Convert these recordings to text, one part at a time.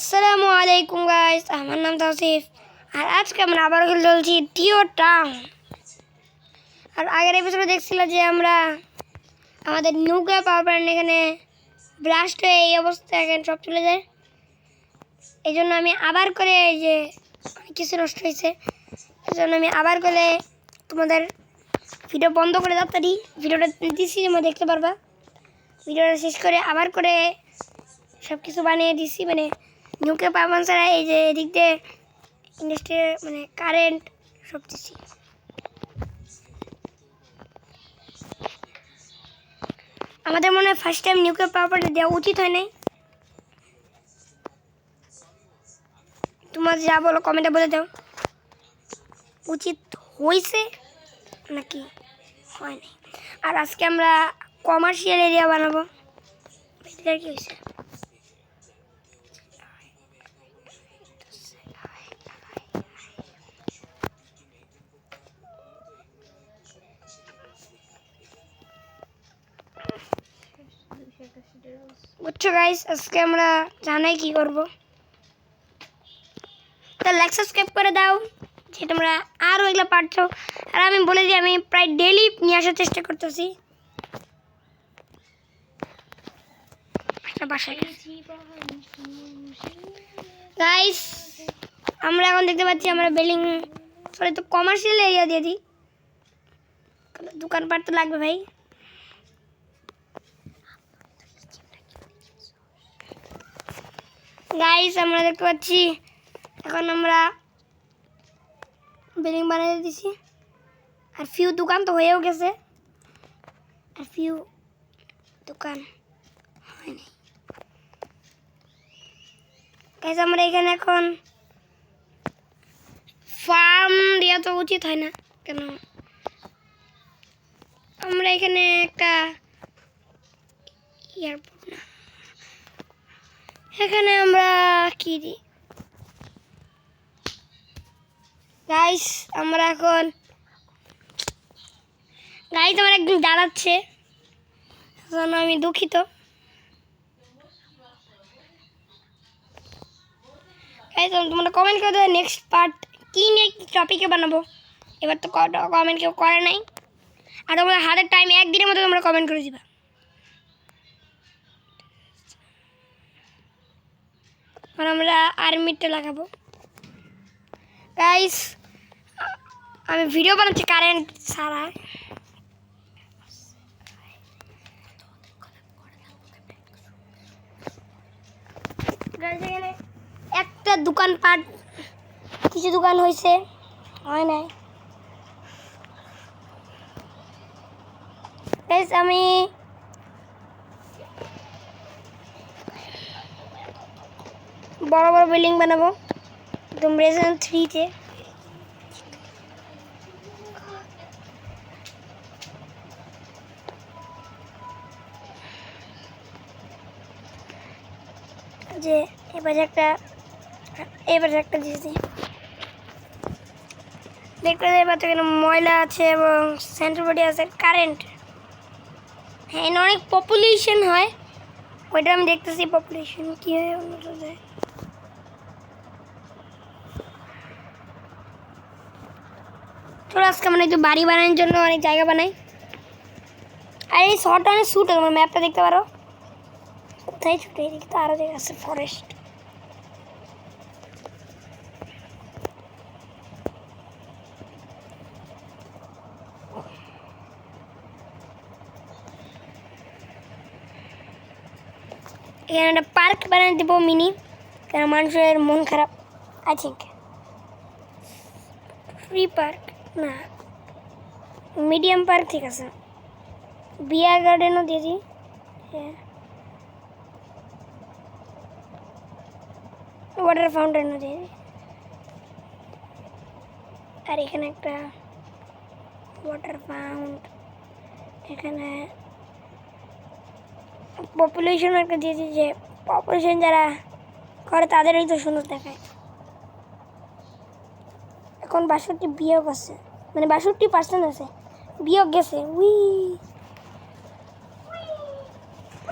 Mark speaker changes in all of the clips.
Speaker 1: আসসালামু আলাইকুম গাইস, আমার নাম তাওসিফ। আর আজকে আমরা আবার চলছি টিও টাউন। আর আগের এপিসোডে দেখছিলাম যে আমরা আমাদের নিউক্লিয়ার পাওয়ার প্ল্যান্ট এখানে ব্লাস্ট হয়ে এই অবস্থা এখানে সব চলে যায়। এই জন্য আমি আবার করে এই যে অনেক কিছু নষ্ট হয়েছে, এই জন্য আমি আবার করে তোমাদের ভিডিও বন্ধ করে তাড়াতাড়ি ভিডিওটা দিচ্ছি, তোমরা দেখতে পারবা। ভিডিওটা শেষ করে আবার করে সব কিছু বানিয়ে দিচ্ছি, মানে নিউক্লিয়ার পাওয়ার প্ল্যান্ট ছাড়া এই যে এদিক দিয়ে ইন্ডাস্ট্রি মানে কারেন্ট সব দিচ্ছি। আমাদের মনে হয় first time nuclear power plant দেওয়া উচিত হয় নাই। তোমরা যা বলো কমেন্টে বলে দাও, উচিত হয়েছে নাকি হয় নাই। আর আজকে আমরা কমার্শিয়াল এরিয়া বানাবো। কি হয়েছে? বুঝছো গাইস, আজকে আমরা জানাই কি করব। তো লাইক সাবস্ক্রাইব করে দাও যে তোমরা আরও এগুলো পারছো। আর আমি বলে দিই, আমি প্রায় ডেইলি নিয়ে আসার চেষ্টা করতেছি। গাইস, আমরা এখন দেখতে পাচ্ছি আমরা বিল্ডিং সরি তো কমার্শিয়াল এরিয়া দিয়ে দিই, দোকানপাট তো লাগবে ভাই। গাইস, আমরা দেখতে পাচ্ছি এখন আমরা বিল্ডিং বানিয়ে দিছি। আর ফিউ দোকান তো হয়েও গেছে, আর ফিউ দোকান হয়নি। গাইস, আমরা এখানে এখন ফার্ম দেওয়া তো উচিত হয় না, কেন আমরা এখানে একটা এয়ারপোর্ট না, এখানে আমরা কি দিই। গাইস, আমরা এখন গাইস আমার একদিন দাঁড়াচ্ছে, জন্য আমি দুঃখিত। গাইস, তোমরা কমেন্ট করে দাও নেক্সট পার্ট কী নিয়ে টপিকে বানাবো। এবার তো কমেন্ট কেউ করে নাই, আর তোমরা হাতের টাইম একদিনের মতো তোমরা কমেন্ট করে দিবা। আর আমরা আর্মিটা লাগাবো। গাইস, আমি ভিডিও বানাচ্ছি কারেন্ট ছাড়া। এখানে একটা দোকানপাট কিছু দোকান হয়েছে, হয় নাই। গাইস, আমি বড় বড় বিল্ডিং বানাবো একদম রেজিডেন্ট 3-তে। যে এবারে একটা দিয়েছি, দেখতে এবার তো এখানে ময়লা আছে এবং সেন্ট্রাল বডি আছে, কারেন্ট। হ্যাঁ, এখানে অনেক পপুলেশন হয়, ওইটা আমি দেখতেছি পপুলেশন কী হয় অন্য যায়। চলো আজকে আমরা একটু বাড়ি বানানোর জন্য অনেক জায়গা বানাই। আর এই শর্ট অনেক শ্যুট আছে, তোমরা ম্যাপটা দেখতে পারো কোথায় ছুটে, এদিকে তো আরও জায়গা আছে, ফরেস্ট। এখানে একটা পার্ক বানিয়ে দেবো মিনি, কেন মানুষের মন খারাপ। আই থিঙ্ক ফ্রি পার্ক না, মিডিয়াম পার্ক ঠিক আছে। বিয়ার গার্ডেনও দিয়ে দিই, হ্যাঁ, ওয়াটার ফাউন্টেনও দিয়ে দিই। আর এখানে একটা ওয়াটার ফাউন্ট, এখানে পপুলেশন একটা দিয়েছি, যে পপুলেশন যারা করে তাদেরই তো সুন্দর দেখায়। এখন 62 বিয়োগ আছে, মানে 62% আছে, বিয়োগ গেছে। উই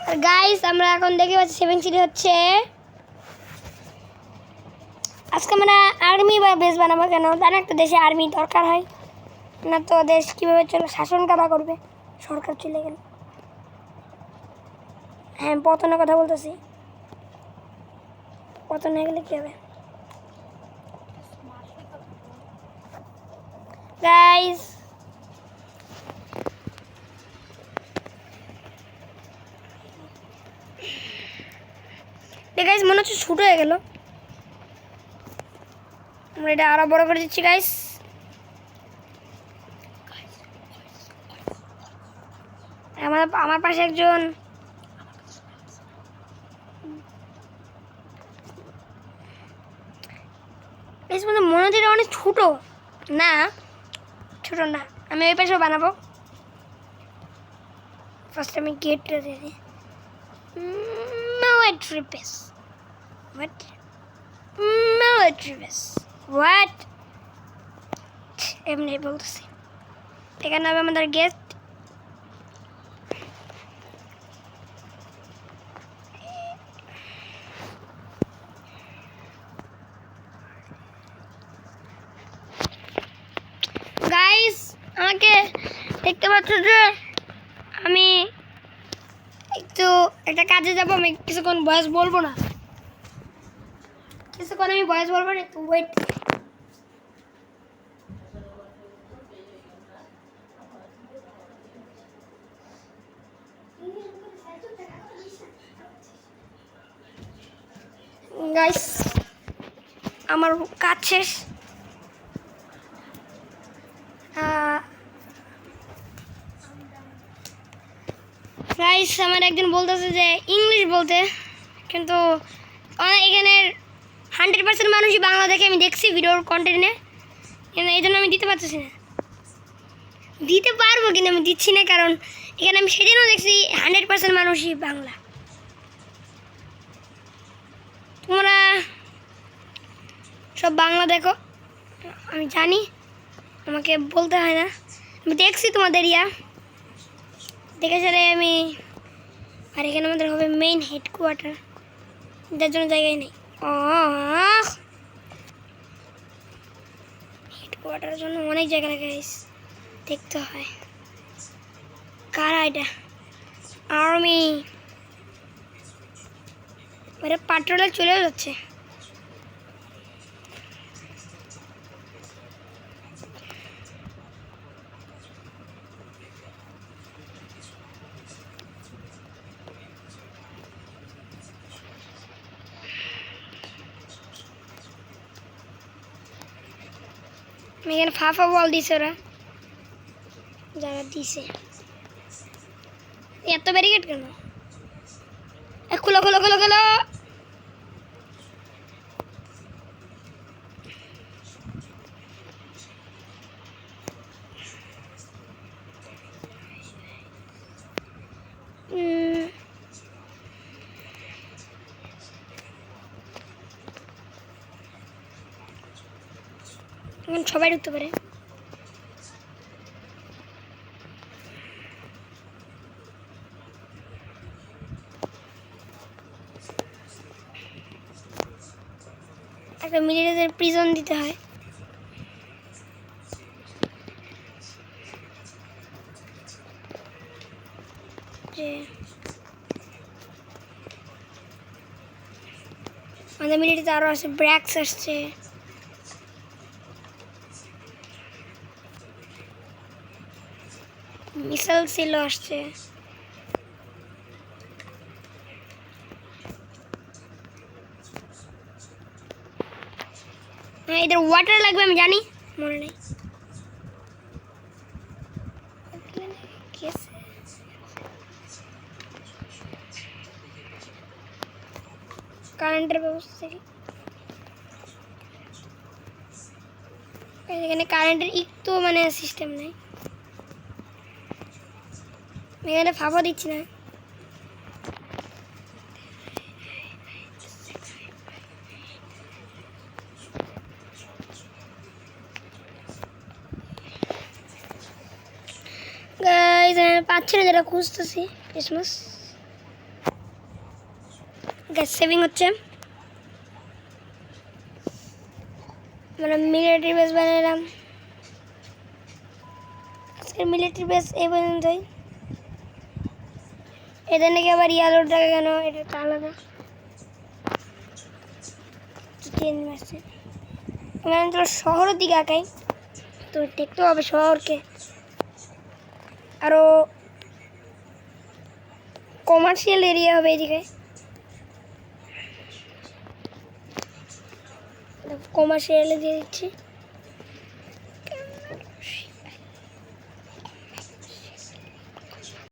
Speaker 1: আর গাইস, আমরা এখন দেখতে পাচ্ছি 7 সিটি হচ্ছে আজকে আমরা আর্মি বা বেস বানাবো কেন জানো, একটা দেশে আর্মি দরকার হয় না তো দেশ কীভাবে চলে, শাসন কারা করবে, সরকার চলে গেল। হ্যাঁ পতনের কথা বলতেছি, পতন হয়ে গেলে কী হবে গাইস? গাইস মনে হচ্ছে ছোট হয়ে গেল, আমরা এটা আরো বড় করে দিচ্ছি গাইস। আমার পাশে একজন মনে হচ্ছে এটা অনেক ছোট, না ছোট না, আমি ওই পাশেও বানাবো। ফার্স্ট আমি গেটটা দিয়ে দিই, military base. What? Military base. What? এমনি বলতেছি, এখানে হবে আমাদের গেস্ট। গাইস আমাকে দেখতে পাচ্ছ যে আমি একটু একটা কাজে যাবো, আমি কিছুক্ষণ ভয়েস বলবো না, কিছুক্ষণ আমি ভয়েস বলবো না, একটু ওয়েট। গাইস আমার কাজ শেষ, গাইস আমার একজন বলতেছে যে ইংলিশ বলতে, কিন্তু এখানের 100% মানুষই বাংলা দেখে, আমি দেখছি ভিডিওর কন্টেন্টে, কিন্তু এই জন্য আমি দিতে পারতেছি না, দিতে পারবো কিন্তু আমি দিচ্ছি না, কারণ এখানে আমি সেদিনও দেখছি 100% মানুষই বাংলা। তোমরা সব বাংলা দেখো, আমি জানি, আমাকে বলতে হয় না, আমি দেখছি তোমাদের দেখে সারে আমি। আর এখানে আমাদের হবে মেইন হেডকোয়ার্টার, যার জন্য জায়গায় নেই। হেডকোয়ার্টারের জন্য অনেক জায়গা লাগে, দেখতে হয়। কারা এটা? আর্মি। ওরা পাট্রোলে চলে যাচ্ছে। এখানে ফাফা বল দিছে ওরা, যারা দিছে। এত ব্যারিকেড কেন? খোলো খোলো খোলো খোলো। সবাই ঢুকতে পারে। একটা মিলিটারিদের প্রিজন দিতে হয়, যে আমাদের মিলিটারিতে আরও আছে, ব্র্যাক্স আসছে, মিসাইল ছিল আসছে। হ্যাঁ এদের ওয়াটার লাগবে আমি জানি, মনে নেই। কারেন্টের ব্যবস্থা থেকে এখানে কারেন্টের একটু মানে সিস্টেম নেই, এখানে ফাঁপা দিচ্ছি না। পাচ্ছি না, যেটা খুঁজতেছি ক্রিসমাস। গ্যাস সেভিং হচ্ছে। আমরা মিলিটারি বেস বানালাম। আজকের মিলিটারি বেস এই পর্যন্তই। এদের নাকি আবার ইয়ালোর দেখা কেন, এটা তো আলাদা চেঞ্জ মারছে। আমি তো শহরের দিকে আঁকাই, তো দেখতে হবে শহরকে। আরও কমার্শিয়াল এরিয়া হবে এদিকে, কমার্শিয়ালে দিয়ে দিচ্ছি।